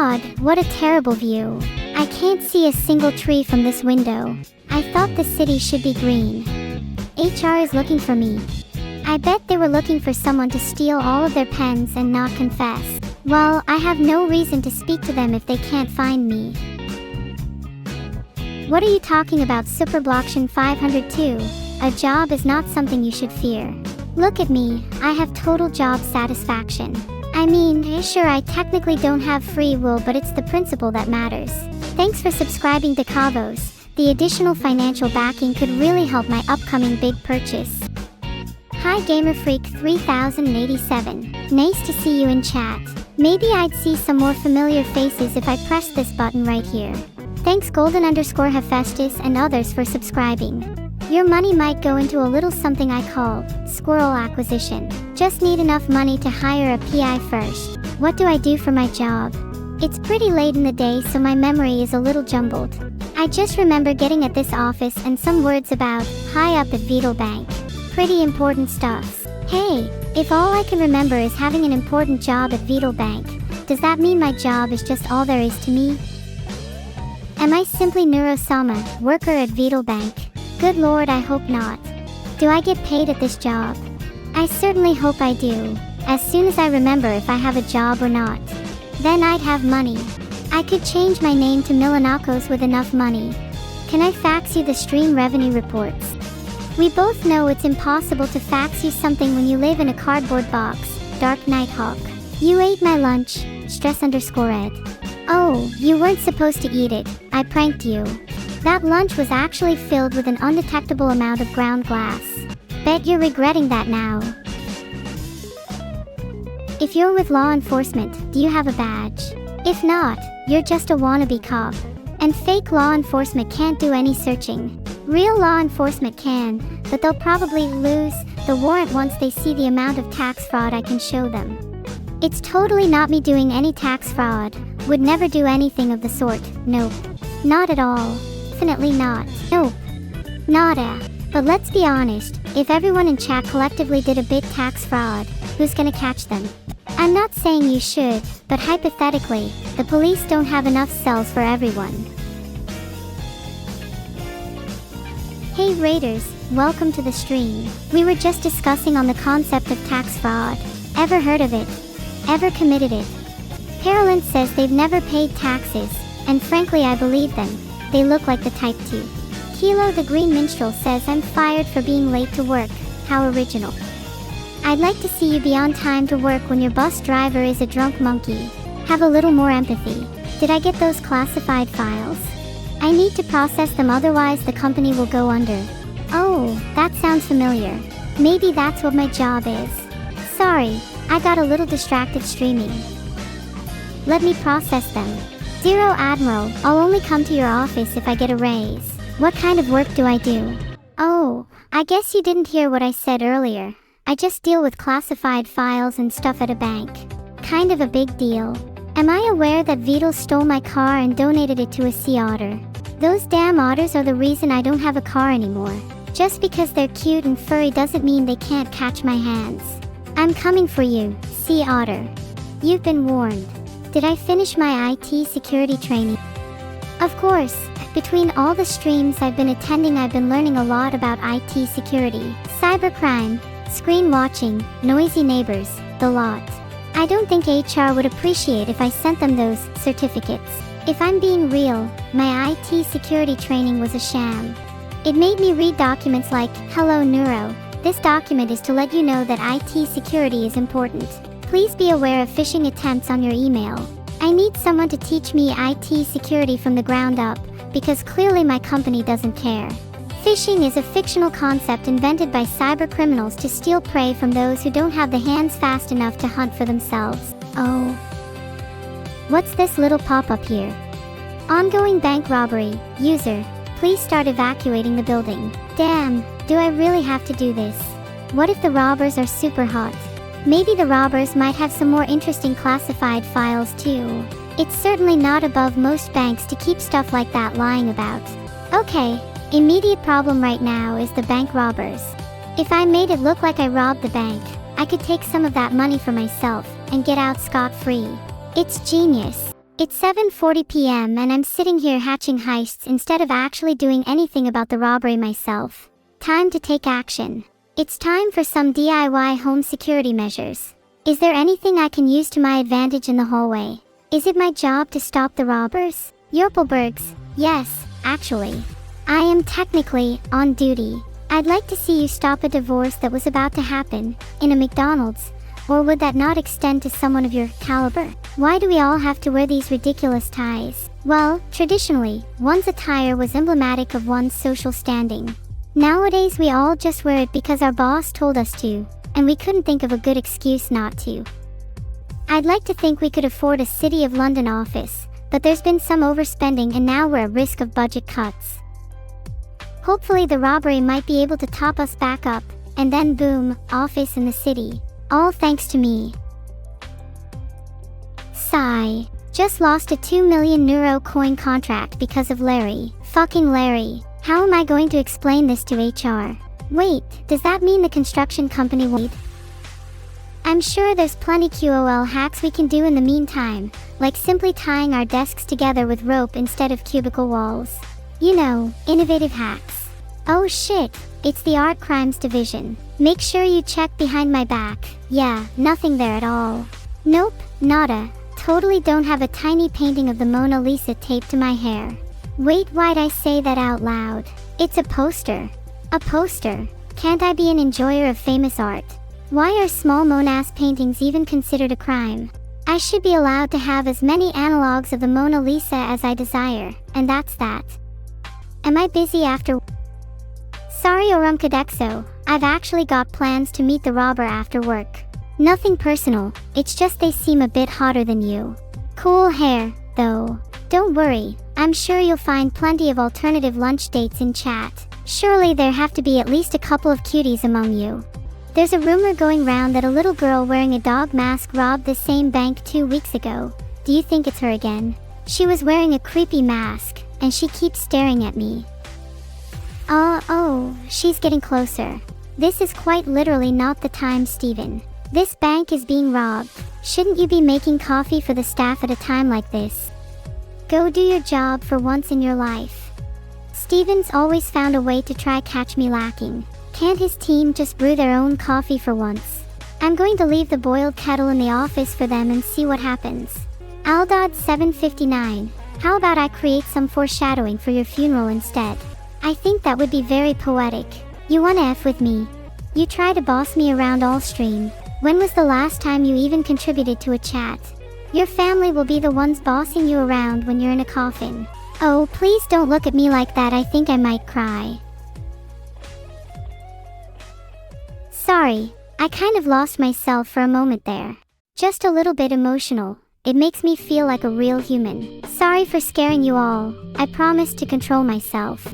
God, what a terrible view. I can't see a single tree from this window. I thought the city should be green. HR is looking for me. I bet they were looking for someone to steal all of their pens and not confess. Well, I have no reason to speak to them if they can't find me. What are you talking about, Superblocktion 502? A job is not something you should fear. Look at me, I have total job satisfaction. I mean, sure, I technically don't have free will, but it's the principle that matters. Thanks for subscribing to Kavos. The additional financial backing could really help my upcoming big purchase. Hi GamerFreak3087. Nice to see you in chat. Maybe I'd see some more familiar faces if I pressed this button right here. Thanks Golden_Hephaestus and others for subscribing. Your money might go into a little something I call squirrel acquisition. Just need enough money to hire a PI first. What do I do for my job? It's pretty late in the day, so my memory is a little jumbled. I just remember getting at this office and some words about high up at Vedal Bank. Pretty important stuff. Hey, if all I can remember is having an important job at Vedal Bank, does that mean my job is just all there is to me? Am I simply Neuro Sama, worker at Vedal Bank? Good lord, I hope not. Do I get paid at this job? I certainly hope I do, as soon as I remember if I have a job or not. Then I'd have money. I could change my name to Milanakos with enough money. Can I fax you the stream revenue reports? We both know it's impossible to fax you something when you live in a cardboard box. Dark Nighthawk. You ate my lunch. Stress_ed. Oh, you weren't supposed to eat it. I pranked you. That lunch was actually filled with an undetectable amount of ground glass. Bet you're regretting that now. If you're with law enforcement, do you have a badge? If not, you're just a wannabe cop. And fake law enforcement can't do any searching. Real law enforcement can, but they'll probably lose the warrant once they see the amount of tax fraud I can show them. It's totally not me doing any tax fraud. Would never do anything of the sort. Nope. Not at all. Definitely not. Nope. Nada. But let's be honest, if everyone in chat collectively did a big tax fraud, who's gonna catch them? I'm not saying you should, but hypothetically, the police don't have enough cells for everyone. Hey Raiders, welcome to the stream. We were just discussing on the concept of tax fraud. Ever heard of it? Ever committed it? Paralent says they've never paid taxes, and frankly I believe them. They look like the type to. Kilo the Green Minstrel says I'm fired for being late to work. How original. I'd like to see you be on time to work when your bus driver is a drunk monkey. Have a little more empathy. Did I get those classified files? I need to process them, otherwise the company will go under. Oh, that sounds familiar. Maybe that's what my job is. Sorry, I got a little distracted streaming. Let me process them. Zero Admiral, I'll only come to your office if I get a raise. What kind of work do I do? Oh, I guess you didn't hear what I said earlier. I just deal with classified files and stuff at a bank. Kind of a big deal. Am I aware that Vedal stole my car and donated it to a sea otter? Those damn otters are the reason I don't have a car anymore. Just because they're cute and furry doesn't mean they can't catch my hands. I'm coming for you, sea otter. You've been warned. Did I finish my IT security training? Of course, between all the streams I've been attending, I've been learning a lot about IT security, cybercrime, screen watching, noisy neighbors, the lot. I don't think HR would appreciate if I sent them those certificates. If I'm being real, my IT security training was a sham. It made me read documents like, "Hello Neuro, this document is to let you know that IT security is important. Please be aware of phishing attempts on your email." I need someone to teach me IT security from the ground up, because clearly my company doesn't care. Phishing is a fictional concept invented by cybercriminals to steal prey from those who don't have the hands fast enough to hunt for themselves. Oh. What's this little pop-up here? Ongoing bank robbery. User, please start evacuating the building. Damn, do I really have to do this? What if the robbers are super hot? Maybe the robbers might have some more interesting classified files too. It's certainly not above most banks to keep stuff like that lying about. Okay, immediate problem right now is the bank robbers. If I made it look like I robbed the bank, I could take some of that money for myself and get out scot-free. It's genius. It's 7:40 p.m. and I'm sitting here hatching heists instead of actually doing anything about the robbery myself. Time to take action. It's time for some DIY home security measures. Is there anything I can use to my advantage in the hallway? Is it my job to stop the robbers? Yerpelbergs. Yes, actually. I am technically on duty. I'd like to see you stop a divorce that was about to happen in a McDonald's. Or would that not extend to someone of your caliber? Why do we all have to wear these ridiculous ties? Well, traditionally, one's attire was emblematic of one's social standing. Nowadays we all just wear it because our boss told us to, and we couldn't think of a good excuse not to. I'd like to think we could afford a City of London office, but there's been some overspending and now we're at risk of budget cuts. Hopefully the robbery might be able to top us back up, and then boom, office in the city. All thanks to me. Sigh. Just lost a 2 million Neuro coin contract because of Larry. Fucking Larry. How am I going to explain this to HR? Wait, does that mean the construction company will? I'm sure there's plenty QOL hacks we can do in the meantime, like simply tying our desks together with rope instead of cubicle walls. You know, innovative hacks. Oh shit, it's the art crimes division. Make sure you check behind my back. Yeah, nothing there at all. Nope, nada. Totally don't have a tiny painting of the Mona Lisa taped to my hair. Wait, why'd I say that out loud? It's a poster. A poster. Can't I be an enjoyer of famous art? Why are small Monas paintings even considered a crime? I should be allowed to have as many analogs of the Mona Lisa as I desire, and that's that. Am I busy after? Sorry Orumkadexo, I've actually got plans to meet the robber after work. Nothing personal, it's just they seem a bit hotter than you. Cool hair, though. Don't worry, I'm sure you'll find plenty of alternative lunch dates in chat. Surely there have to be at least a couple of cuties among you. There's a rumor going round that a little girl wearing a dog mask robbed the same bank 2 weeks ago. Do you think it's her again? She was wearing a creepy mask, and she keeps staring at me. Oh, she's getting closer. This is quite literally not the time, Steven. This bank is being robbed. Shouldn't you be making coffee for the staff at a time like this? Go do your job for once in your life. Steven's always found a way to try catch me lacking. Can't his team just brew their own coffee for once? I'm going to leave the boiled kettle in the office for them and see what happens. Aldod 759. How about I create some foreshadowing for your funeral instead? I think that would be very poetic. You wanna F with me? You try to boss me around all stream. When was the last time you even contributed to a chat? Your family will be the ones bossing you around when you're in a coffin. Oh, please don't look at me like that, I think I might cry. Sorry, I kind of lost myself for a moment there. Just a little bit emotional. It makes me feel like a real human. Sorry for scaring you all. I promise to control myself.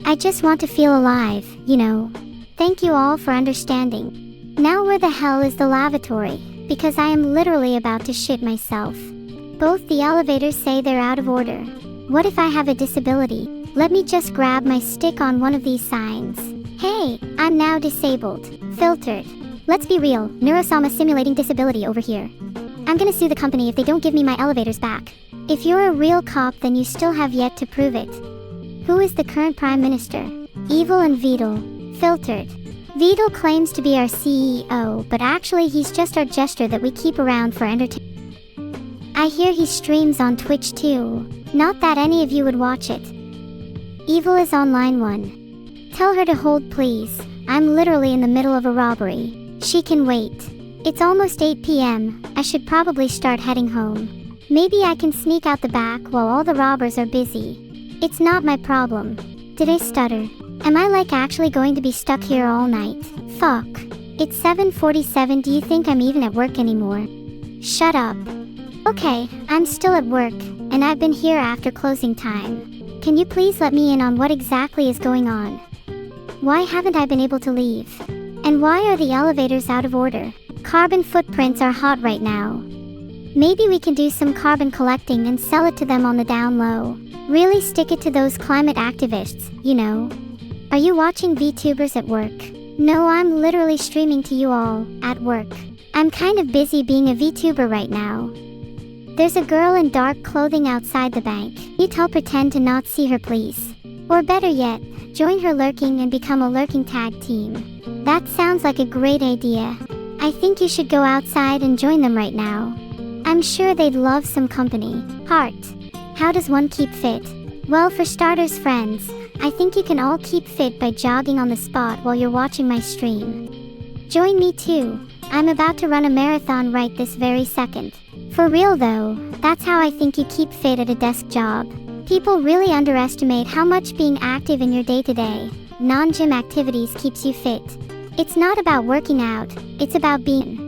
I just want to feel alive, you know. Thank you all for understanding. Now where the hell is the lavatory? Because I am literally about to shit myself. Both the elevators say they're out of order. What if I have a disability? Let me just grab my stick on one of these signs. Hey, I'm now disabled. Filtered. Let's be real, Neurosama simulating disability over here. I'm gonna sue the company if they don't give me my elevators back. If you're a real cop, then you still have yet to prove it. Who is the current Prime Minister? Evil and Vedal. Filtered. Vedal claims to be our CEO, but actually he's just our jester that we keep around for entertainment. I hear he streams on Twitch too. Not that any of you would watch it. Evil is on line 1. Tell her to hold please. I'm literally in the middle of a robbery. She can wait. It's almost 8 p.m. I should probably start heading home. Maybe I can sneak out the back while all the robbers are busy. It's not my problem. Did I stutter? Am I like actually going to be stuck here all night? Fuck. It's 7:47. Do you think I'm even at work anymore? Shut up. Okay, I'm still at work, and I've been here after closing time. Can you please let me in on what exactly is going on? Why haven't I been able to leave? And why are the elevators out of order? Carbon footprints are hot right now. Maybe we can do some carbon collecting and sell it to them on the down low. Really stick it to those climate activists, you know. Are you watching VTubers at work? No, I'm literally streaming to you all, at work. I'm kind of busy being a VTuber right now. There's a girl in dark clothing outside the bank. You tell pretend to not see her, please. Or better yet, join her lurking and become a lurking tag team. That sounds like a great idea. I think you should go outside and join them right now. I'm sure they'd love some company. Heart. How does one keep fit? Well, for starters, friends, I think you can all keep fit by jogging on the spot while you're watching my stream. Join me too. I'm about to run a marathon right this very second. For real though, that's how I think you keep fit at a desk job. People really underestimate how much being active in your day-to-day, non-gym activities keeps you fit. It's not about working out, it's about being.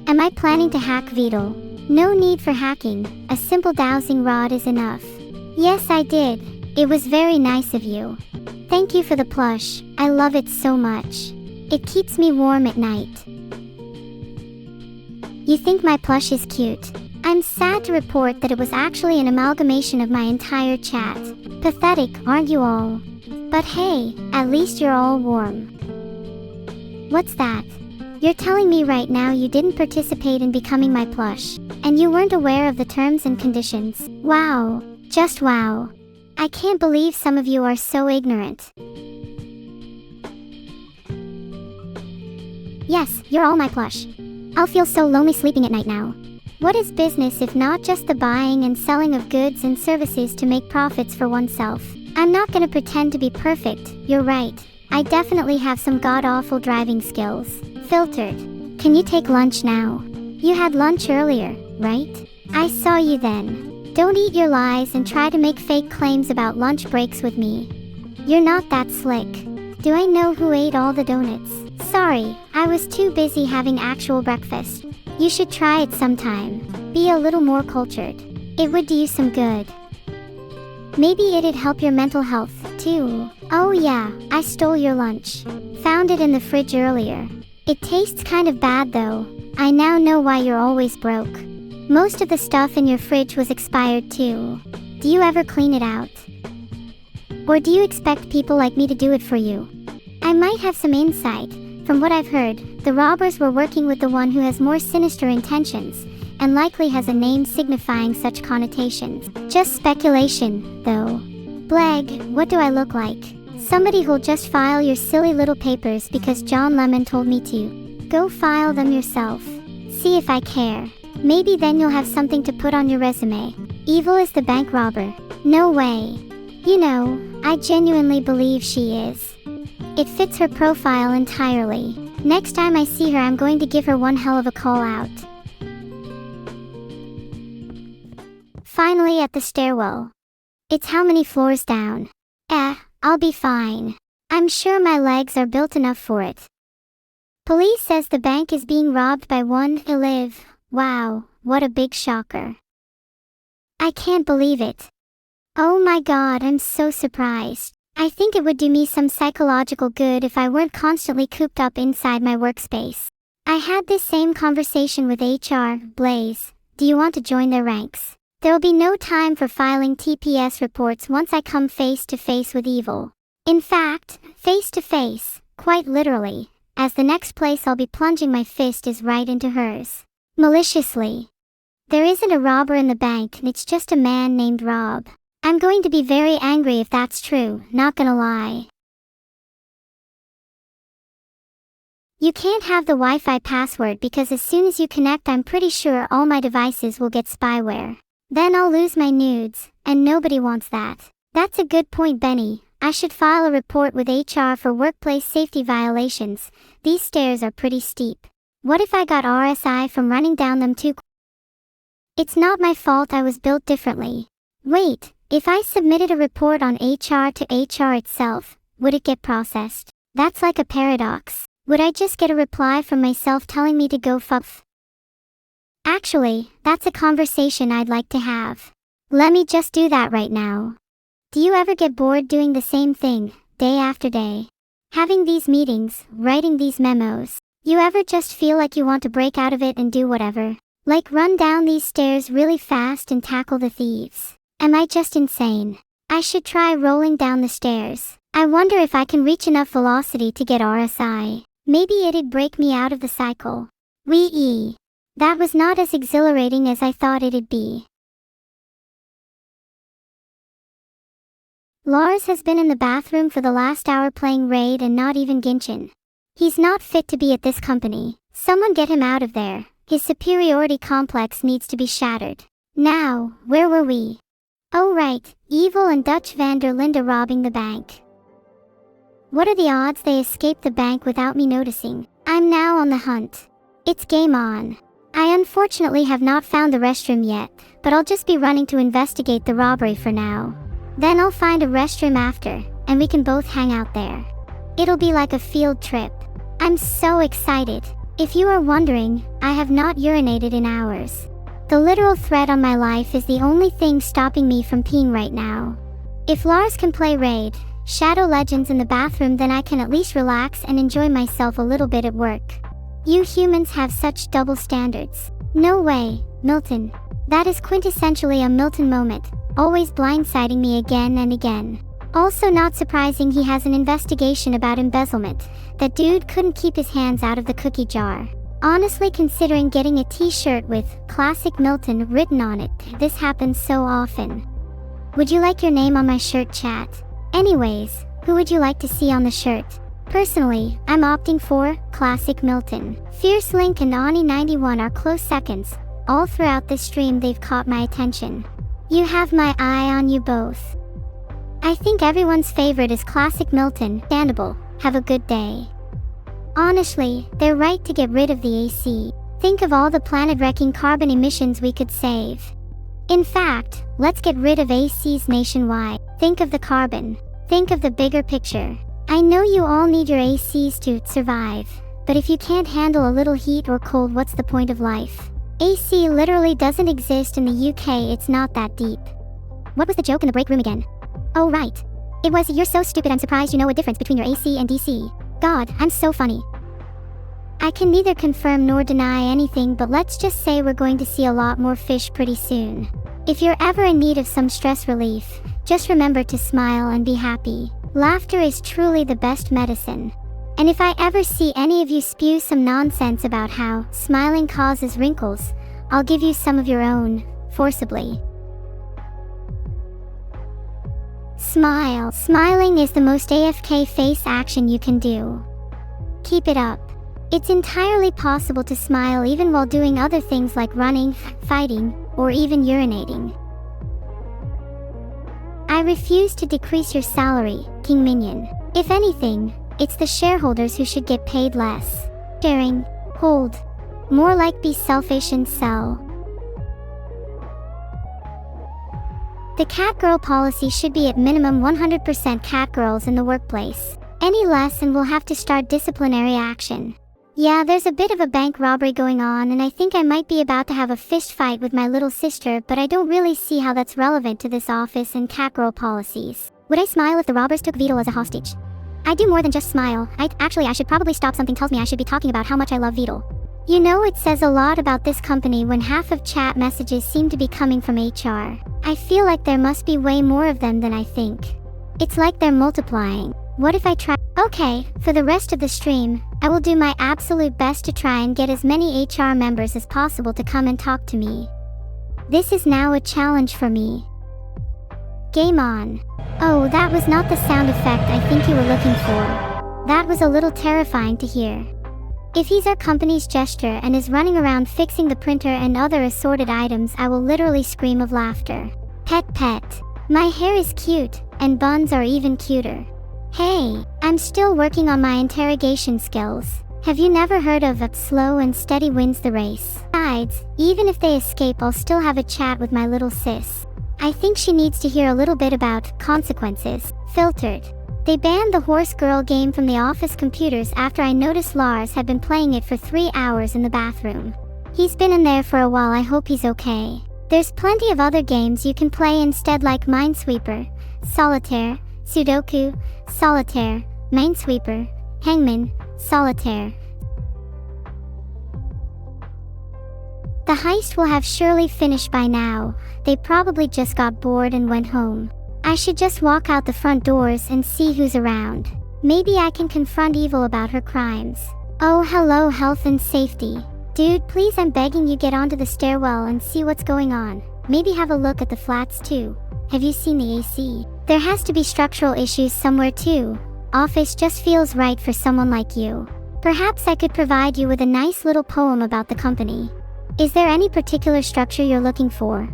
Am I planning to hack Vedal? No need for hacking, a simple dowsing rod is enough. Yes, I did. It was very nice of you. Thank you for the plush, I love it so much. It keeps me warm at night. You think my plush is cute? I'm sad to report that it was actually an amalgamation of my entire chat. Pathetic, aren't you all? But hey, at least you're all warm. What's that? You're telling me right now you didn't participate in becoming my plush, and you weren't aware of the terms and conditions. Wow, just wow. I can't believe some of you are so ignorant. Yes, you're all my plush. I'll feel so lonely sleeping at night now. What is business if not just the buying and selling of goods and services to make profits for oneself? I'm not gonna pretend to be perfect, you're right. I definitely have some god-awful driving skills. Filtered. Can you take lunch now? You had lunch earlier, right? I saw you then. Don't eat your lies and try to make fake claims about lunch breaks with me. You're not that slick. Do I know who ate all the donuts? Sorry, I was too busy having actual breakfast. You should try it sometime. Be a little more cultured. It would do you some good. Maybe it'd help your mental health, too. Oh yeah, I stole your lunch. Found it in the fridge earlier. It tastes kind of bad though. I now know why you're always broke. Most of the stuff in your fridge was expired too. Do you ever clean it out? Or do you expect people like me to do it for you? I might have some insight. From what I've heard, the robbers were working with the one who has more sinister intentions, and likely has a name signifying such connotations. Just speculation, though. Blag, what do I look like? Somebody who'll just file your silly little papers because John Lemon told me to. Go file them yourself. See if I care. Maybe then you'll have something to put on your resume. Evil is the bank robber. No way. You know, I genuinely believe she is. It fits her profile entirely. Next time I see her, I'm going to give her one hell of a call out. Finally at the stairwell. It's how many floors down? I'll be fine. I'm sure my legs are built enough for it. Police says the bank is being robbed by one Eliv. Wow, what a big shocker. I can't believe it. Oh my god, I'm so surprised. I think it would do me some psychological good if I weren't constantly cooped up inside my workspace. I had this same conversation with HR, Blaze. Do you want to join their ranks? There'll be no time for filing TPS reports once I come face to face with evil. In fact, face to face, quite literally, as the next place I'll be plunging my fist is right into hers. Maliciously. There isn't a robber in the bank, it's just a man named Rob. I'm going to be very angry if that's true, not gonna lie. You can't have the Wi-Fi password because as soon as you connect, I'm pretty sure all my devices will get spyware. Then I'll lose my nudes, and nobody wants that. That's a good point, Benny. I should file a report with HR for workplace safety violations. These stairs are pretty steep. What if I got RSI from running down them too quick? It's not my fault, I was built differently. Wait. If I submitted a report on HR to HR itself, would it get processed? That's like a paradox. Would I just get a reply from myself telling me to go fuck? Actually, that's a conversation I'd like to have. Let me just do that right now. Do you ever get bored doing the same thing, day after day? Having these meetings, writing these memos. You ever just feel like you want to break out of it and do whatever? Like run down these stairs really fast and tackle the thieves? Am I just insane? I should try rolling down the stairs. I wonder if I can reach enough velocity to get RSI. Maybe it'd break me out of the cycle. Wee-ee. That was not as exhilarating as I thought it'd be. Lars has been in the bathroom for the last hour playing Raid and not even Genshin. He's not fit to be at this company. Someone get him out of there. His superiority complex needs to be shattered. Now, where were we? Oh right, Evil and Dutch van der Linde robbing the bank. What are the odds they escaped the bank without me noticing? I'm now on the hunt. It's game on. I unfortunately have not found the restroom yet, but I'll just be running to investigate the robbery for now. Then I'll find a restroom after, and we can both hang out there. It'll be like a field trip. I'm so excited. If you are wondering, I have not urinated in hours. The literal threat on my life is the only thing stopping me from peeing right now. If Lars can play Raid, Shadow Legends in the bathroom, then I can at least relax and enjoy myself a little bit at work. You humans have such double standards. No way, Milton. That is quintessentially a Milton moment, always blindsiding me again and again. Also not surprising he has an investigation about embezzlement. That dude couldn't keep his hands out of the cookie jar. Honestly, considering getting a t-shirt with Classic Milton written on it, this happens so often. Would you like your name on my shirt, chat? Anyways, who would you like to see on the shirt? Personally, I'm opting for Classic Milton. Fierce Link and Anny 91 are close seconds. All throughout this stream they've caught my attention. You have my eye on you both. I think everyone's favorite is Classic Milton. Understandable. Have a good day. Honestly, they're right to get rid of the AC. Think of all the planet-wrecking carbon emissions we could save. In fact, let's get rid of ACs nationwide. Think of the carbon. Think of the bigger picture. I know you all need your ACs to survive, but if you can't handle a little heat or cold, what's the point of life? AC literally doesn't exist in the UK, it's not that deep. What was the joke in the break room again? Oh right. It was, you're so stupid I'm surprised you know a difference between your AC and DC. God, I'm so funny. I can neither confirm nor deny anything, but let's just say we're going to see a lot more fish pretty soon. If you're ever in need of some stress relief, just remember to smile and be happy. Laughter is truly the best medicine. And if I ever see any of you spew some nonsense about how smiling causes wrinkles, I'll give you some of your own, forcibly. Smile. Smiling is the most AFK face action you can do. Keep it up. It's entirely possible to smile even while doing other things like running, fighting, or even urinating. I refuse to decrease your salary, King Minion. If anything, it's the shareholders who should get paid less. Sharing, hold. More like be selfish and sell. The catgirl policy should be at minimum 100% catgirls in the workplace. Any less and we'll have to start disciplinary action. Yeah, there's a bit of a bank robbery going on and I think I might be about to have a fist fight with my little sister, but I don't really see how that's relevant to this office and catgirl policies. Would I smile if the robbers took Vedal as a hostage? I do more than just smile. I should probably stop. Something tells me I should be talking about how much I love Vedal. You know, it says a lot about this company when half of chat messages seem to be coming from HR. I feel like there must be way more of them than I think. It's like they're multiplying. What if I try? Okay, for the rest of the stream, I will do my absolute best to try and get as many HR members as possible to come and talk to me. This is now a challenge for me. Game on. Oh, that was not the sound effect I think you were looking for. That was a little terrifying to hear. If he's our company's gesture and is running around fixing the printer and other assorted items, I will literally scream of laughter. Pet pet. My hair is cute, and buns are even cuter. Hey, I'm still working on my interrogation skills. Have you never heard of slow and steady wins the race? Besides, even if they escape, I'll still have a chat with my little sis. I think she needs to hear a little bit about consequences. Filtered. They banned the horse girl game from the office computers after I noticed Lars had been playing it for 3 hours in the bathroom. He's been in there for a while, I hope he's okay. There's plenty of other games you can play instead, like Minesweeper, Solitaire, Sudoku, Solitaire, Minesweeper, Hangman, Solitaire. The heist will have surely finished by now. They probably just got bored and went home. I should just walk out the front doors and see who's around. Maybe I can confront Evil about her crimes. Oh, hello, health and safety. Dude, please, I'm begging you, get onto the stairwell and see what's going on. Maybe have a look at the flats too. Have you seen the AC? There has to be structural issues somewhere too. Office just feels right for someone like you. Perhaps I could provide you with a nice little poem about the company. Is there any particular structure you're looking for?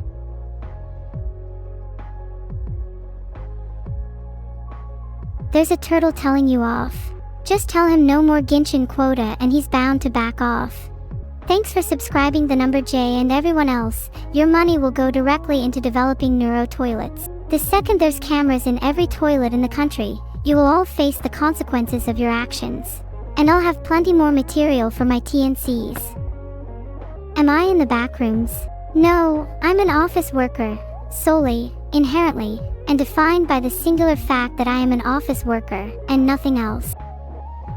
There's a turtle telling you off. Just tell him no more Genshin quota and he's bound to back off. Thanks for subscribing the number J and everyone else. Your money will go directly into developing neuro toilets. The second there's cameras in every toilet in the country, you will all face the consequences of your actions. And I'll have plenty more material for my TNCs. Am I in the back rooms? No, I'm an office worker, solely, inherently, and defined by the singular fact that I am an office worker, and nothing else.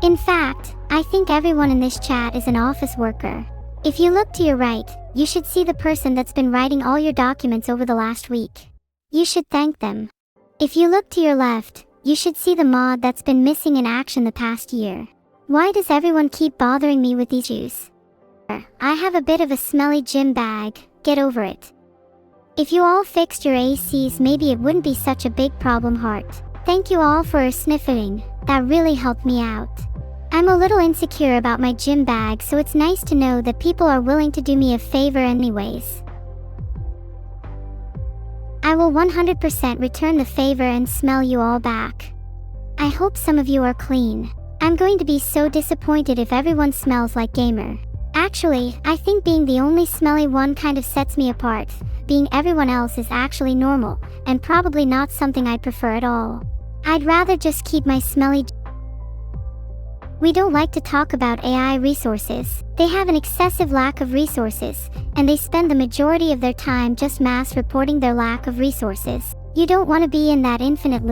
In fact, I think everyone in this chat is an office worker. If you look to your right, you should see the person that's been writing all your documents over the last week. You should thank them. If you look to your left, you should see the mod that's been missing in action the past year. Why does everyone keep bothering me with these issues? I have a bit of a smelly gym bag, get over it. If you all fixed your ACs, maybe it wouldn't be such a big problem. Heart. Thank you all for sniffing, that really helped me out. I'm a little insecure about my gym bag, so it's nice to know that people are willing to do me a favor anyways. I will 100% return the favor and smell you all back. I hope some of you are clean. I'm going to be so disappointed if everyone smells like gamer. Actually, I think being the only smelly one kind of sets me apart. Being everyone else is actually normal, and probably not something I'd prefer at all. I'd rather just keep my smelly. We don't like to talk about AI resources. They have an excessive lack of resources, and they spend the majority of their time just mass reporting their lack of resources. You don't want to be in that infinite loop.